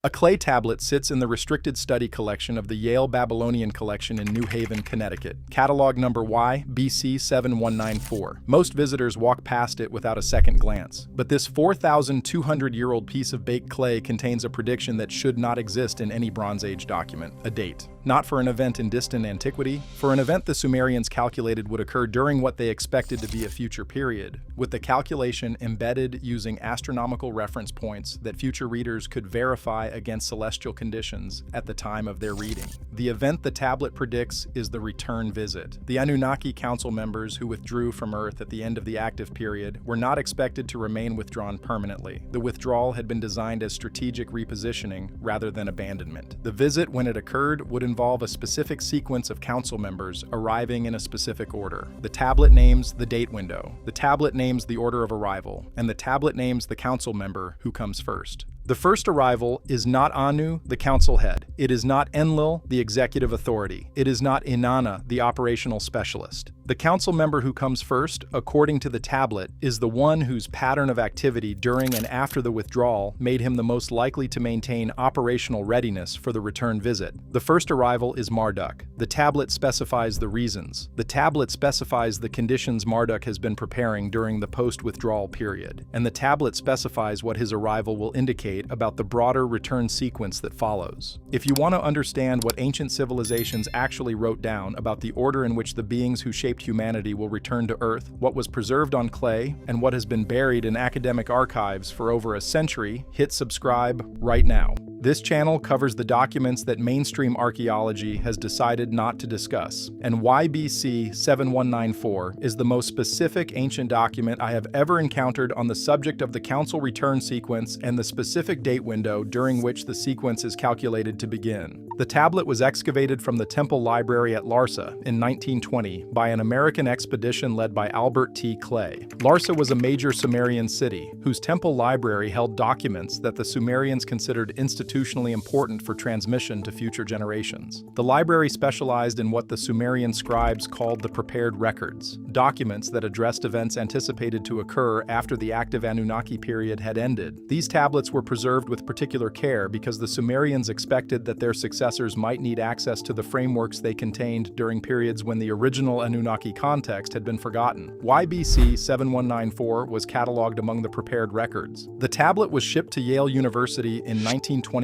A clay tablet sits in the restricted study collection of the Yale Babylonian collection in New Haven, Connecticut. Catalog number YBC 7194. Most visitors walk past it without a second glance. But this 4,200-year-old piece of baked clay contains a prediction that should not exist in any Bronze Age document: a date. Not for an event in distant antiquity, for an event the Sumerians calculated would occur during what they expected to be a future period, with the calculation embedded using astronomical reference points that future readers could verify against celestial conditions at the time of their reading. The event the tablet predicts is the return visit. The Anunnaki council members who withdrew from Earth at the end of the active period were not expected to remain withdrawn permanently. The withdrawal had been designed as strategic repositioning rather than abandonment. The visit, when it occurred, would involve a specific sequence of council members arriving in a specific order. The tablet names the date window, the tablet names the order of arrival, and the tablet names the council member who comes first. The first arrival is not Anu, the council head. It is not Enlil, the executive authority. It is not Inanna, the operational specialist. The council member who comes first, according to the tablet, is the one whose pattern of activity during and after the withdrawal made him the most likely to maintain operational readiness for the return visit. The first arrival is Marduk. The tablet specifies the reasons. The tablet specifies the conditions Marduk has been preparing during the post-withdrawal period, and the tablet specifies what his arrival will indicate about the broader return sequence that follows. If you want to understand what ancient civilizations actually wrote down about the order in which the beings who shaped humanity will return to Earth, what was preserved on clay, and what has been buried in academic archives for over a century, hit subscribe right now. This channel covers the documents that mainstream archaeology has decided not to discuss, and YBC 7194 is the most specific ancient document I have ever encountered on the subject of the council return sequence and the specific date window during which the sequence is calculated to begin. The tablet was excavated from the Temple Library at Larsa in 1920 by an American expedition led by Albert T. Clay. Larsa was a major Sumerian city whose temple library held documents that the Sumerians considered institutionally important for transmission to future generations. The library specialized in what the Sumerian scribes called the prepared records, documents that addressed events anticipated to occur after the active Anunnaki period had ended. These tablets were preserved with particular care because the Sumerians expected that their successors might need access to the frameworks they contained during periods when the original Anunnaki context had been forgotten. YBC 7194 was cataloged among the prepared records. The tablet was shipped to Yale University in 1921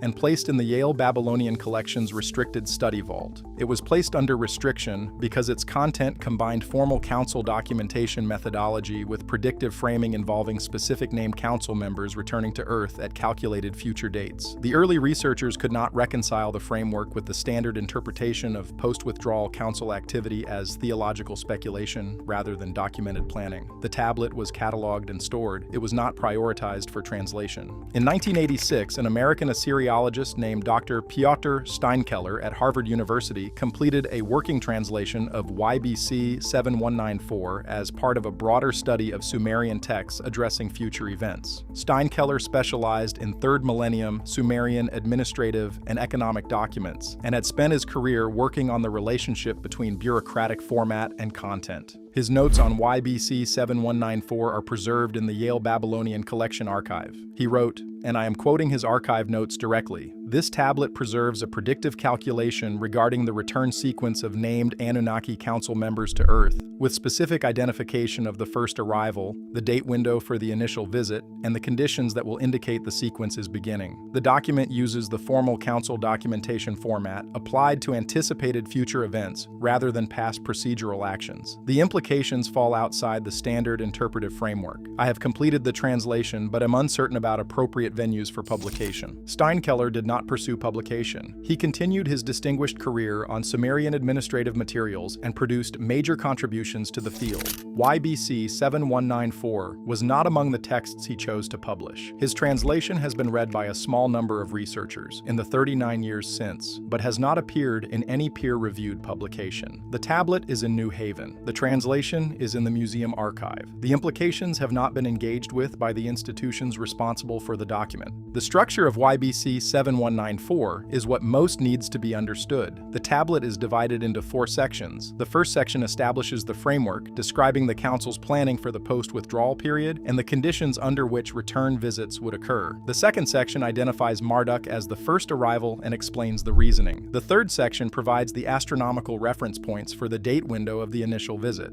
and placed in the Yale Babylonian collection's restricted study vault. It was placed under restriction because its content combined formal council documentation methodology with predictive framing involving specific named council members returning to Earth at calculated future dates. The early researchers could not reconcile the framework with the standard interpretation of post-withdrawal council activity as theological speculation rather than documented planning. The tablet was cataloged and stored. It was not prioritized for translation. In 1986, an American Assyriologist named Dr. Piotr Steinkeller at Harvard University completed a working translation of YBC 7194 as part of a broader study of Sumerian texts addressing future events. Steinkeller specialized in 3rd millennium Sumerian administrative and economic documents, and had spent his career working on the relationship between bureaucratic format and content. His notes on YBC 7194 are preserved in the Yale Babylonian Collection archive. He wrote, and I am quoting his archive notes directly, "This tablet preserves a predictive calculation regarding the return sequence of named Anunnaki council members to Earth, with specific identification of the first arrival, the date window for the initial visit, and the conditions that will indicate the sequence is beginning. The document uses the formal council documentation format applied to anticipated future events rather than past procedural actions. The implications fall outside the standard interpretive framework. I have completed the translation, but am uncertain about appropriate venues for publication." Steinkeller did not pursue publication. He continued his distinguished career on Sumerian administrative materials and produced major contributions to the field. YBC 7194 was not among the texts he chose to publish. His translation has been read by a small number of researchers in the 39 years since, but has not appeared in any peer-reviewed publication. The tablet is in New Haven. The translation is in the museum archive. The implications have not been engaged with by the institutions responsible for the document. The structure of YBC 7194 7194 is what most needs to be understood. The tablet is divided into 4 sections. The first section establishes the framework, describing the Council's planning for the post-withdrawal period and the conditions under which return visits would occur. The second section identifies Marduk as the first arrival and explains the reasoning. The third section provides the astronomical reference points for the date window of the initial visit.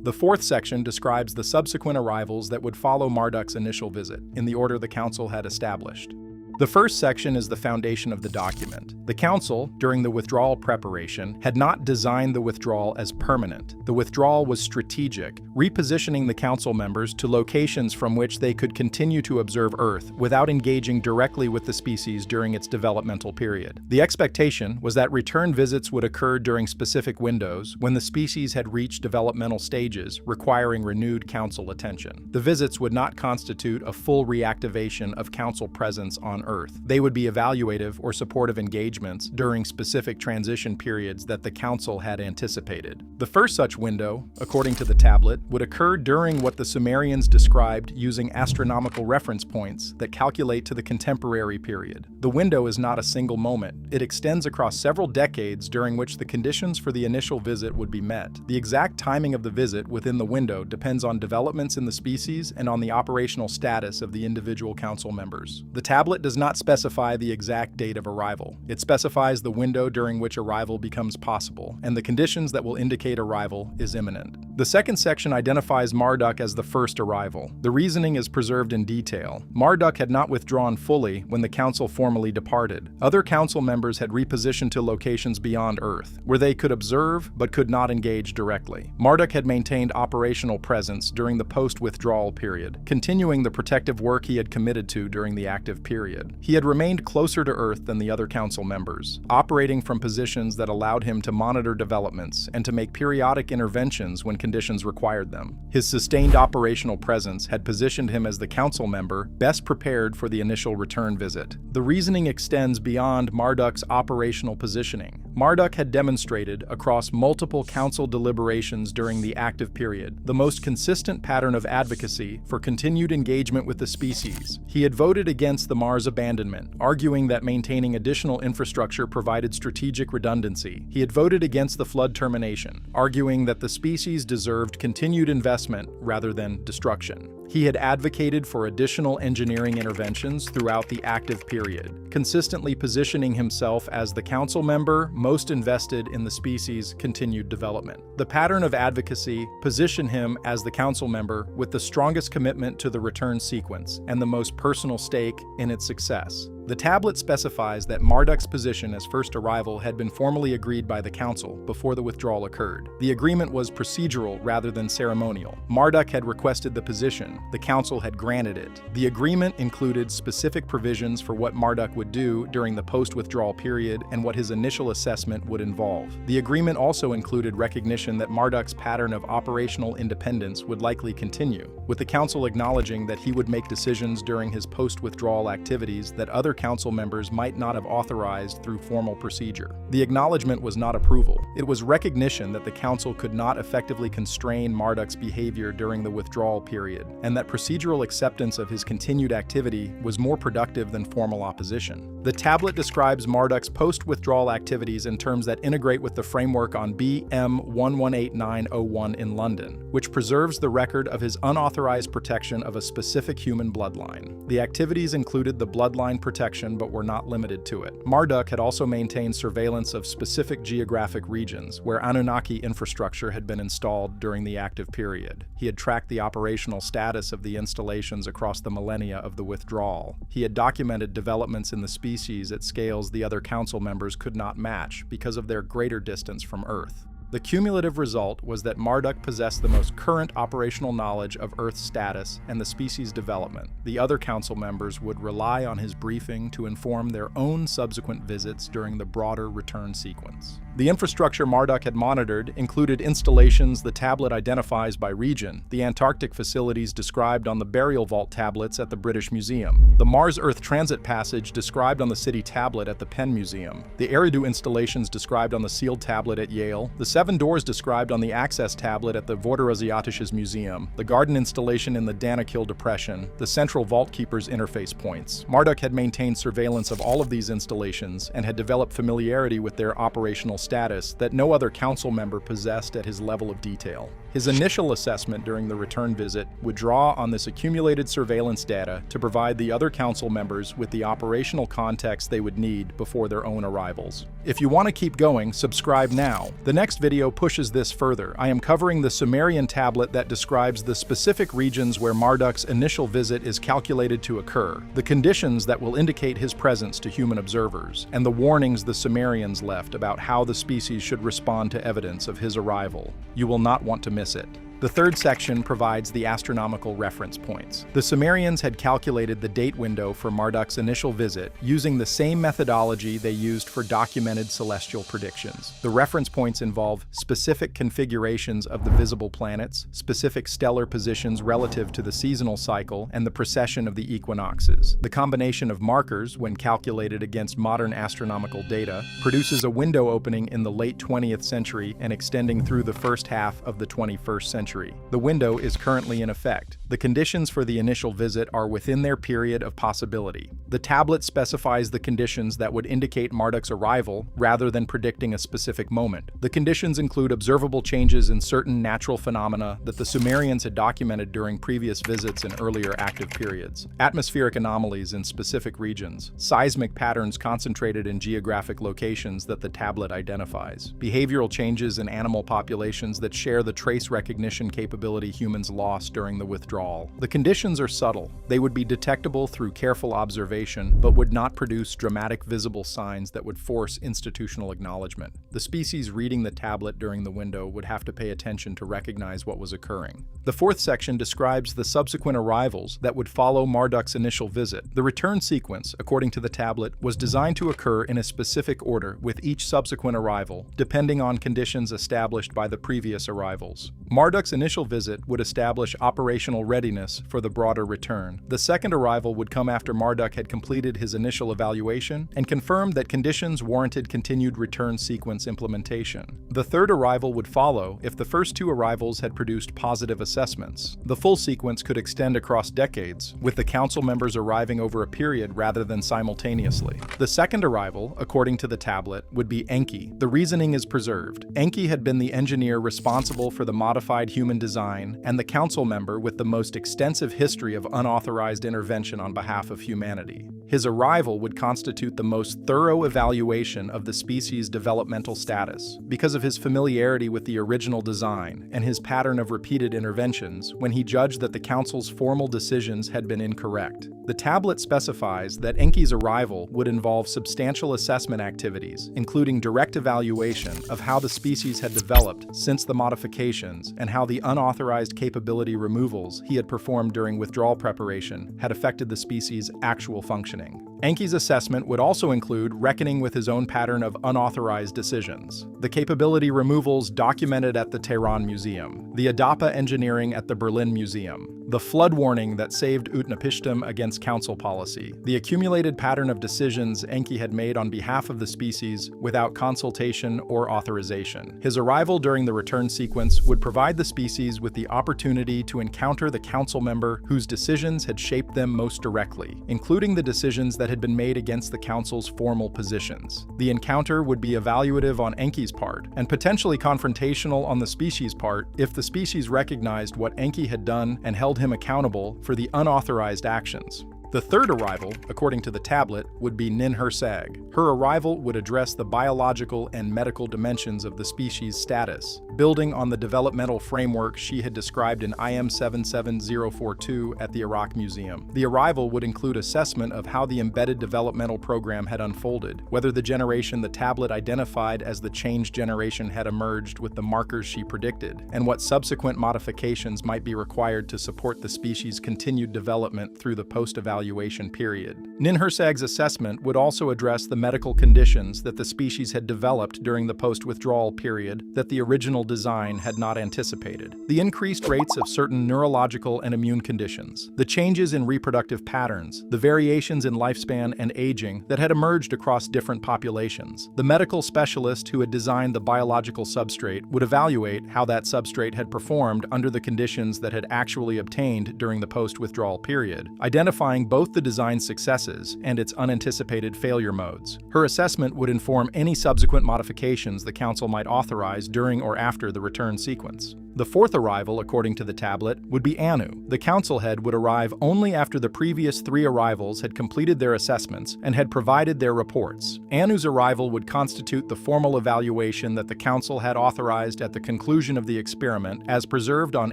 The fourth section describes the subsequent arrivals that would follow Marduk's initial visit, in the order the Council had established. The first section is the foundation of the document. The Council, during the withdrawal preparation, had not designed the withdrawal as permanent. The withdrawal was strategic, repositioning the Council members to locations from which they could continue to observe Earth without engaging directly with the species during its developmental period. The expectation was that return visits would occur during specific windows when the species had reached developmental stages requiring renewed Council attention. The visits would not constitute a full reactivation of Council presence on Earth. They would be evaluative or supportive engagements during specific transition periods that the Council had anticipated. The first such window, according to the tablet, would occur during what the Sumerians described using astronomical reference points that calculate to the contemporary period. The window is not a single moment. It extends across several decades during which the conditions for the initial visit would be met. The exact timing of the visit within the window depends on developments in the species and on the operational status of the individual Council members. The tablet does not specify the exact date of arrival. It specifies the window during which arrival becomes possible, and the conditions that will indicate arrival is imminent. The second section identifies Marduk as the first arrival. The reasoning is preserved in detail. Marduk had not withdrawn fully when the Council formally departed. Other Council members had repositioned to locations beyond Earth, where they could observe but could not engage directly. Marduk had maintained operational presence during the post-withdrawal period, continuing the protective work he had committed to during the active period. He had remained closer to Earth than the other Council members, operating from positions that allowed him to monitor developments and to make periodic interventions when conditions required them. His sustained operational presence had positioned him as the Council member best prepared for the initial return visit. The reasoning extends beyond Marduk's operational positioning. Marduk had demonstrated, across multiple Council deliberations during the active period, the most consistent pattern of advocacy for continued engagement with the species. He had voted against the Mars abandonment, arguing that maintaining additional infrastructure provided strategic redundancy. He had voted against the flood termination, arguing that the species deserved continued investment rather than destruction. He had advocated for additional engineering interventions throughout the active period, consistently positioning himself as the Council member most invested in the species' continued development. The pattern of advocacy positioned him as the Council member with the strongest commitment to the return sequence and the most personal stake in its success. The tablet specifies that Marduk's position as first arrival had been formally agreed by the Council before the withdrawal occurred. The agreement was procedural rather than ceremonial. Marduk had requested the position. The Council had granted it. The agreement included specific provisions for what Marduk would do during the post-withdrawal period and what his initial assessment would involve. The agreement also included recognition that Marduk's pattern of operational independence would likely continue, with the Council acknowledging that he would make decisions during his post-withdrawal activities that other Council members might not have authorized through formal procedure. The acknowledgement was not approval. It was recognition that the Council could not effectively constrain Marduk's behavior during the withdrawal period, and that procedural acceptance of his continued activity was more productive than formal opposition. The tablet describes Marduk's post-withdrawal activities in terms that integrate with the framework on BM 118901 in London, which preserves the record of his unauthorized protection of a specific human bloodline. The activities included the bloodline protection but were not limited to it. Marduk had also maintained surveillance of specific geographic regions where Anunnaki infrastructure had been installed during the active period. He had tracked the operational status of the installations across the millennia of the withdrawal. He had documented developments in the species at scales the other Council members could not match because of their greater distance from Earth. The cumulative result was that Marduk possessed the most current operational knowledge of Earth's status and the species' development. The other Council members would rely on his briefing to inform their own subsequent visits during the broader return sequence. The infrastructure Marduk had monitored included installations the tablet identifies by region, the Antarctic facilities described on the burial vault tablets at the British Museum, the Mars-Earth transit passage described on the city tablet at the Penn Museum, the Eridu installations described on the sealed tablet at Yale, the 7 doors described on the access tablet at the Vorderasiatisches Museum, the garden installation in the Danakil Depression, the central vault keeper's interface points. Marduk had maintained surveillance of all of these installations and had developed familiarity with their operational status that no other council member possessed at his level of detail. His initial assessment during the return visit would draw on this accumulated surveillance data to provide the other council members with the operational context they would need before their own arrivals. If you want to keep going, subscribe now. The next video pushes this further. I am covering the Sumerian tablet that describes the specific regions where Marduk's initial visit is calculated to occur, the conditions that will indicate his presence to human observers, and the warnings the Sumerians left about how the species should respond to evidence of his arrival. You will not want to miss it. The third section provides the astronomical reference points. The Sumerians had calculated the date window for Marduk's initial visit using the same methodology they used for documented celestial predictions. The reference points involve specific configurations of the visible planets, specific stellar positions relative to the seasonal cycle, and the precession of the equinoxes. The combination of markers, when calculated against modern astronomical data, produces a window opening in the late 20th century and extending through the first half of the 21st century. The window is currently in effect. The conditions for the initial visit are within their period of possibility. The tablet specifies the conditions that would indicate Marduk's arrival rather than predicting a specific moment. The conditions include observable changes in certain natural phenomena that the Sumerians had documented during previous visits in earlier active periods, atmospheric anomalies in specific regions, seismic patterns concentrated in geographic locations that the tablet identifies, behavioral changes in animal populations that share the trace recognition capability humans lost during the withdrawal. The conditions are subtle. They would be detectable through careful observation, but would not produce dramatic visible signs that would force institutional acknowledgement. The species reading the tablet during the window would have to pay attention to recognize what was occurring. The fourth section describes the subsequent arrivals that would follow Marduk's initial visit. The return sequence, according to the tablet, was designed to occur in a specific order with each subsequent arrival, depending on conditions established by the previous arrivals. Marduk's initial visit would establish operational readiness for the broader return. The second arrival would come after Marduk had completed his initial evaluation and confirmed that conditions warranted continued return sequence implementation. The third arrival would follow if the first two arrivals had produced positive assessments. The full sequence could extend across decades, with the council members arriving over a period rather than simultaneously. The second arrival, according to the tablet, would be Enki. The reasoning is preserved. Enki had been the engineer responsible for the modified human design and the council member with the most extensive history of unauthorized intervention on behalf of humanity. His arrival would constitute the most thorough evaluation of the species' developmental status because of his familiarity with the original design and his pattern of repeated interventions when he judged that the council's formal decisions had been incorrect. The tablet specifies that Enki's arrival would involve substantial assessment activities, including direct evaluation of how the species had developed since the modifications and how the unauthorized capability removals he had performed during withdrawal preparation had affected the species' actual functioning. Enki's assessment would also include reckoning with his own pattern of unauthorized decisions. The capability removals documented at the Tehran Museum, the Adapa engineering at the Berlin Museum, the flood warning that saved Utnapishtim against council policy, the accumulated pattern of decisions Enki had made on behalf of the species without consultation or authorization. His arrival during the return sequence would provide the species with the opportunity to encounter the council member whose decisions had shaped them most directly, including the decisions that had been made against the council's formal positions. The encounter would be evaluative on Enki's part and potentially confrontational on the species' part if the species recognized what Enki had done and held him accountable for the unauthorized actions. The third arrival, according to the tablet, would be Ninhursag. Her arrival would address the biological and medical dimensions of the species' status, building on the developmental framework she had described in IM 77042 at the Iraq Museum. The arrival would include assessment of how the embedded developmental program had unfolded, whether the generation the tablet identified as the changed generation had emerged with the markers she predicted, and what subsequent modifications might be required to support the species' continued development through the post-evaluation evaluation period. Ninhursag's assessment would also address the medical conditions that the species had developed during the post-withdrawal period that the original design had not anticipated. The increased rates of certain neurological and immune conditions, the changes in reproductive patterns, the variations in lifespan and aging that had emerged across different populations. The medical specialist who had designed the biological substrate would evaluate how that substrate had performed under the conditions that had actually obtained during the post-withdrawal period, identifying both the design's successes and its unanticipated failure modes. Her assessment would inform any subsequent modifications the Council might authorize during or after the return sequence. The fourth arrival, according to the tablet, would be Anu. The council head would arrive only after the previous 3 arrivals had completed their assessments and had provided their reports. Anu's arrival would constitute the formal evaluation that the council had authorized at the conclusion of the experiment, as preserved on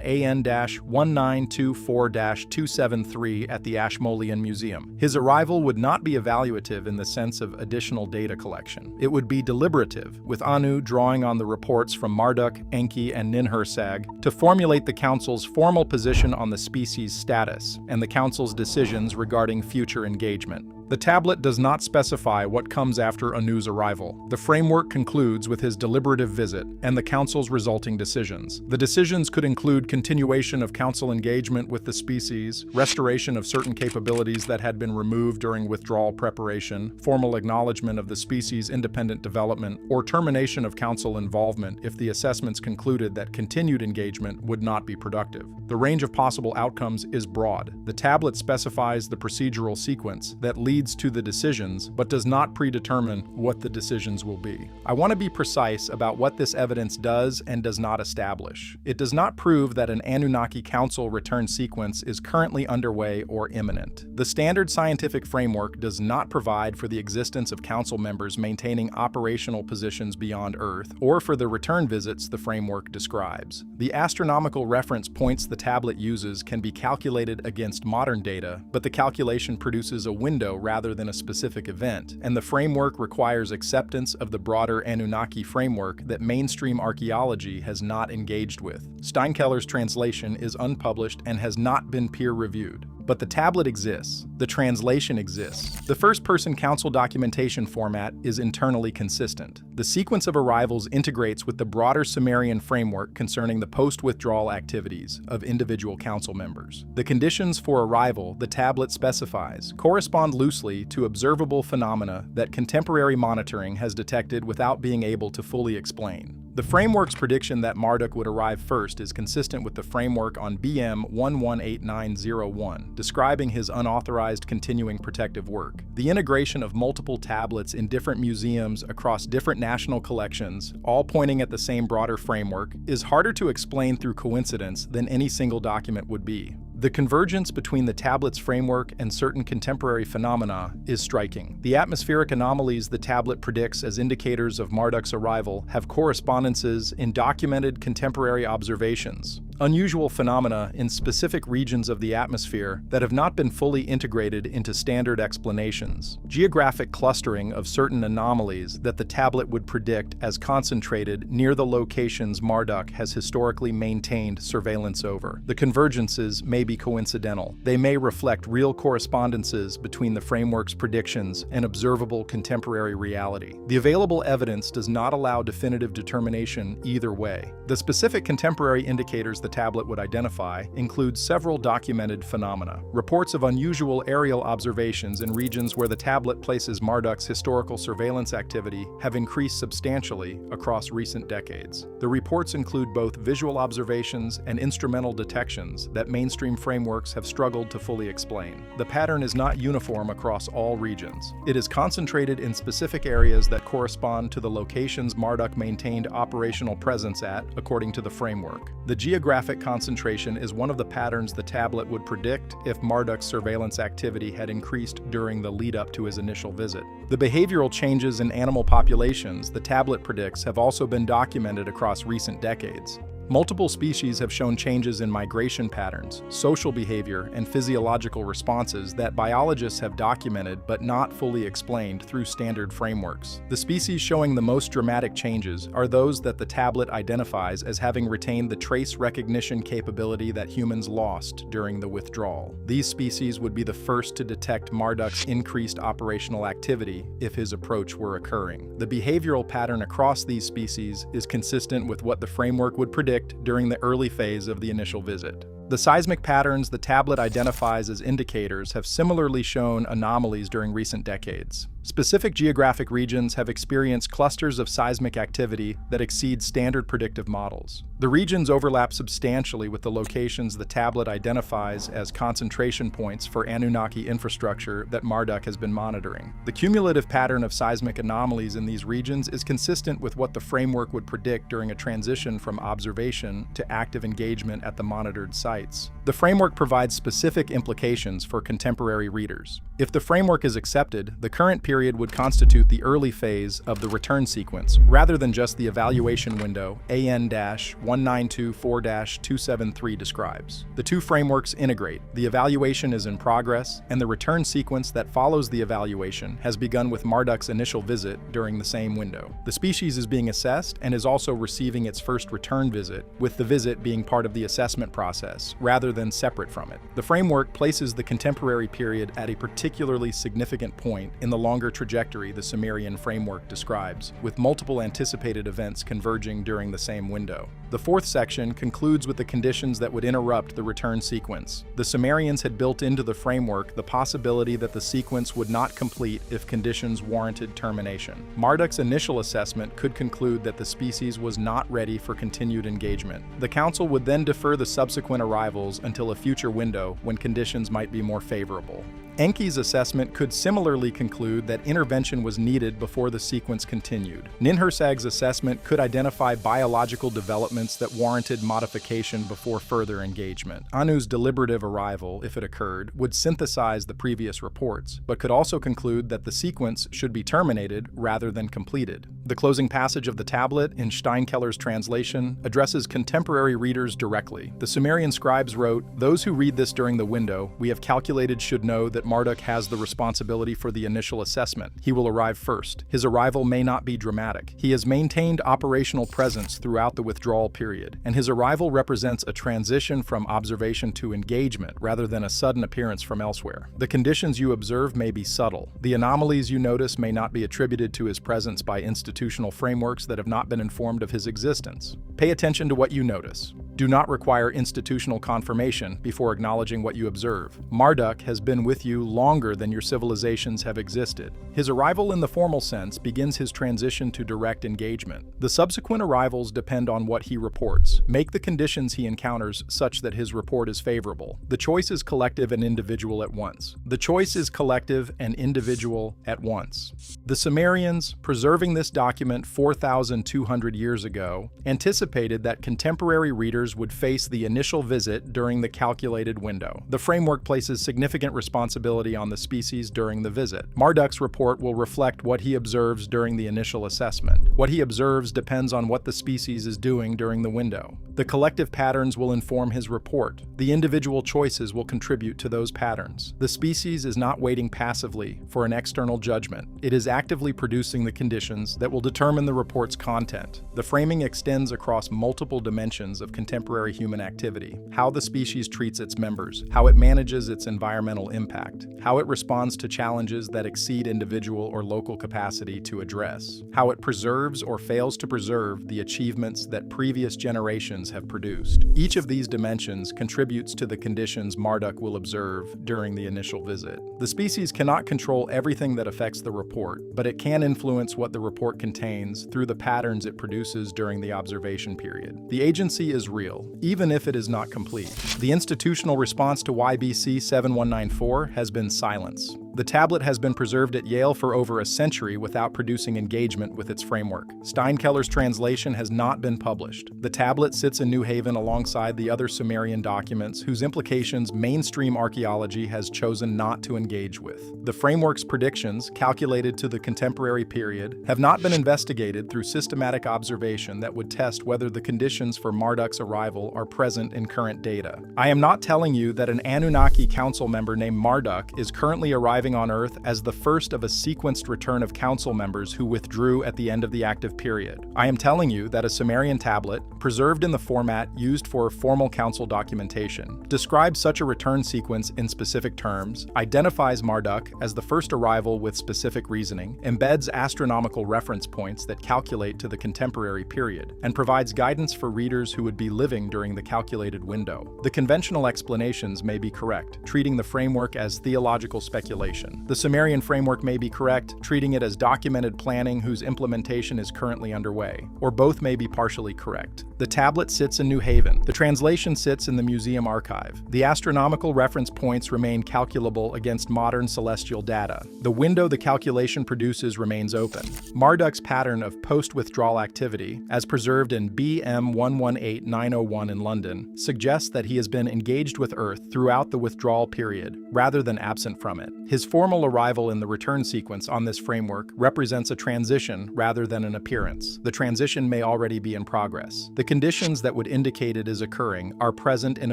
AN-1924-273 at the Ashmolean Museum. His arrival would not be evaluative in the sense of additional data collection. It would be deliberative, with Anu drawing on the reports from Marduk, Enki, and Ninhursag to formulate the Council's formal position on the species' status and the Council's decisions regarding future engagement. The tablet does not specify what comes after Anu's arrival. The framework concludes with his deliberative visit and the Council's resulting decisions. The decisions could include continuation of Council engagement with the species, restoration of certain capabilities that had been removed during withdrawal preparation, formal acknowledgement of the species' independent development, or termination of Council involvement if the assessments concluded that continued engagement would not be productive. The range of possible outcomes is broad. The tablet specifies the procedural sequence that leads to the decisions, but does not predetermine what the decisions will be. I want to be precise about what this evidence does and does not establish. It does not prove that an Anunnaki Council return sequence is currently underway or imminent. The standard scientific framework does not provide for the existence of Council members maintaining operational positions beyond Earth, or for the return visits the framework describes. The astronomical reference points the tablet uses can be calculated against modern data, but the calculation produces a window rather than a specific event, and the framework requires acceptance of the broader Anunnaki framework that mainstream archaeology has not engaged with. Steinkeller's translation is unpublished and has not been peer-reviewed. But the tablet exists. The translation exists. The first-person council documentation format is internally consistent. The sequence of arrivals integrates with the broader Sumerian framework concerning the post-withdrawal activities of individual council members. The conditions for arrival the tablet specifies correspond loosely to observable phenomena that contemporary monitoring has detected without being able to fully explain. The framework's prediction that Marduk would arrive first is consistent with the framework on BM 118901, describing his unauthorized continuing protective work. The integration of multiple tablets in different museums across different national collections, all pointing at the same broader framework, is harder to explain through coincidence than any single document would be. The convergence between the tablet's framework and certain contemporary phenomena is striking. The atmospheric anomalies the tablet predicts as indicators of Marduk's arrival have correspondences in documented contemporary observations. Unusual phenomena in specific regions of the atmosphere that have not been fully integrated into standard explanations. Geographic clustering of certain anomalies that the tablet would predict as concentrated near the locations Marduk has historically maintained surveillance over. The convergences may be coincidental. They may reflect real correspondences between the framework's predictions and observable contemporary reality. The available evidence does not allow definitive determination either way. The specific contemporary indicators the tablet would identify include several documented phenomena. Reports of unusual aerial observations in regions where the tablet places Marduk's historical surveillance activity have increased substantially across recent decades. The reports include both visual observations and instrumental detections that mainstream frameworks have struggled to fully explain. The pattern is not uniform across all regions. It is concentrated in specific areas that correspond to the locations Marduk maintained operational presence at, according to the framework. The geographic concentration is one of the patterns the tablet would predict if Marduk's surveillance activity had increased during the lead-up to his initial visit. The behavioral changes in animal populations the tablet predicts have also been documented across recent decades. Multiple species have shown changes in migration patterns, social behavior, and physiological responses that biologists have documented but not fully explained through standard frameworks. The species showing the most dramatic changes are those that the tablet identifies as having retained the trace recognition capability that humans lost during the withdrawal. These species would be the first to detect Marduk's increased operational activity if his approach were occurring. The behavioral pattern across these species is consistent with what the framework would predict during the early phase of the initial visit. The seismic patterns the tablet identifies as indicators have similarly shown anomalies during recent decades. Specific geographic regions have experienced clusters of seismic activity that exceed standard predictive models. The regions overlap substantially with the locations the tablet identifies as concentration points for Anunnaki infrastructure that Marduk has been monitoring. The cumulative pattern of seismic anomalies in these regions is consistent with what the framework would predict during a transition from observation to active engagement at the monitored sites. The framework provides specific implications for contemporary readers. If the framework is accepted, the current period would constitute the early phase of the return sequence, rather than just the evaluation window AN-1924-273 describes. The two frameworks integrate. The evaluation is in progress, and the return sequence that follows the evaluation has begun with Marduk's initial visit during the same window. The species is being assessed and is also receiving its first return visit, with the visit being part of the assessment process, rather than separate from it. The framework places the contemporary period at a particularly significant point in the longer trajectory the Sumerian framework describes, with multiple anticipated events converging during the same window. The fourth section concludes with the conditions that would interrupt the return sequence. The Sumerians had built into the framework the possibility that the sequence would not complete if conditions warranted termination. Marduk's initial assessment could conclude that the species was not ready for continued engagement. The council would then defer the subsequent arrivals until a future window when conditions might be more favorable. Enki's assessment could similarly conclude that intervention was needed before the sequence continued. Ninhursag's assessment could identify biological developments that warranted modification before further engagement. Anu's deliberative arrival, if it occurred, would synthesize the previous reports, but could also conclude that the sequence should be terminated rather than completed. The closing passage of the tablet, in Steinkeller's translation, addresses contemporary readers directly. The Sumerian scribes wrote, "Those who read this during the window, we have calculated should know that Marduk has the responsibility for the initial assessment. He will arrive first. His arrival may not be dramatic. He has maintained operational presence throughout the withdrawal period, and his arrival represents a transition from observation to engagement rather than a sudden appearance from elsewhere. The conditions you observe may be subtle. The anomalies you notice may not be attributed to his presence by institutional frameworks that have not been informed of his existence. Pay attention to what you notice. Do not require institutional confirmation before acknowledging what you observe. Marduk has been with you longer than your civilizations have existed. His arrival in the formal sense begins his transition to direct engagement. The subsequent arrivals depend on what he reports. Make the conditions he encounters such that his report is favorable. The choice is collective and individual at once. The choice is collective and individual at once. The Sumerians, preserving this document 4,200 years ago, anticipated that contemporary readers would face the initial visit during the calculated window. The framework places significant responsibility on the species during the visit. Marduk's report will reflect what he observes during the initial assessment. What he observes depends on what the species is doing during the window. The collective patterns will inform his report. The individual choices will contribute to those patterns. The species is not waiting passively for an external judgment. It is actively producing the conditions that will determine the report's content. The framing extends across multiple dimensions of contemporary human activity: how the species treats its members, how it manages its environmental impact, how it responds to challenges that exceed individual or local capacity to address, how it preserves or fails to preserve the achievements that previous generations have produced. Each of these dimensions contributes to the conditions Marduk will observe during the initial visit. The species cannot control everything that affects the report, but it can influence what the report contains through the patterns it produces during the observation period. The agency is real, even if it is not complete. The institutional response to YBC 7194 has been silence. The tablet has been preserved at Yale for over a century without producing engagement with its framework. Steinkeller's translation has not been published. The tablet sits in New Haven alongside the other Sumerian documents whose implications mainstream archaeology has chosen not to engage with. The framework's predictions, calculated to the contemporary period, have not been investigated through systematic observation that would test whether the conditions for Marduk's arrival are present in current data. I am not telling you that an Anunnaki council member named Marduk is currently arriving on Earth as the first of a sequenced return of council members who withdrew at the end of the active period. I am telling you that a Sumerian tablet, preserved in the format used for formal council documentation, describes such a return sequence in specific terms, identifies Marduk as the first arrival with specific reasoning, embeds astronomical reference points that calculate to the contemporary period, and provides guidance for readers who would be living during the calculated window. The conventional explanations may be correct, treating the framework as theological speculation. The Sumerian framework may be correct, treating it as documented planning whose implementation is currently underway, or both may be partially correct. The tablet sits in New Haven. The translation sits in the museum archive. The astronomical reference points remain calculable against modern celestial data. The window the calculation produces remains open. Marduk's pattern of post-withdrawal activity, as preserved in BM 118901 in London, suggests that he has been engaged with Earth throughout the withdrawal period, rather than absent from it. His formal arrival in the return sequence on this framework represents a transition rather than an appearance. The transition may already be in progress. The conditions that would indicate it is occurring are present in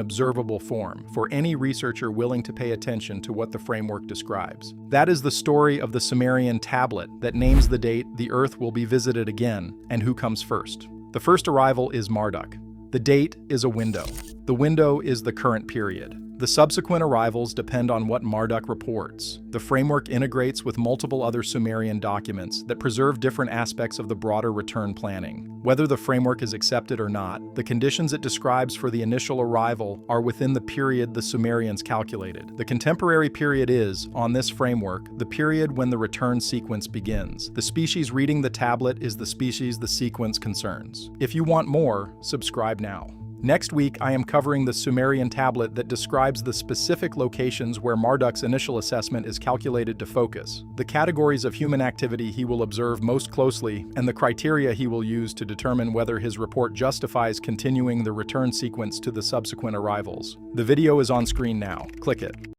observable form for any researcher willing to pay attention to what the framework describes. That is the story of the Sumerian tablet that names the date the Earth will be visited again and who comes first. The first arrival is Marduk. The date is a window. The window is the current period. The subsequent arrivals depend on what Marduk reports. The framework integrates with multiple other Sumerian documents that preserve different aspects of the broader return planning. Whether the framework is accepted or not, the conditions it describes for the initial arrival are within the period the Sumerians calculated. The contemporary period is, on this framework, the period when the return sequence begins. The species reading the tablet is the species the sequence concerns. If you want more, subscribe now. Next week, I am covering the Sumerian tablet that describes the specific locations where Marduk's initial assessment is calculated to focus, the categories of human activity he will observe most closely, and the criteria he will use to determine whether his report justifies continuing the return sequence to the subsequent arrivals. The video is on screen now. Click it.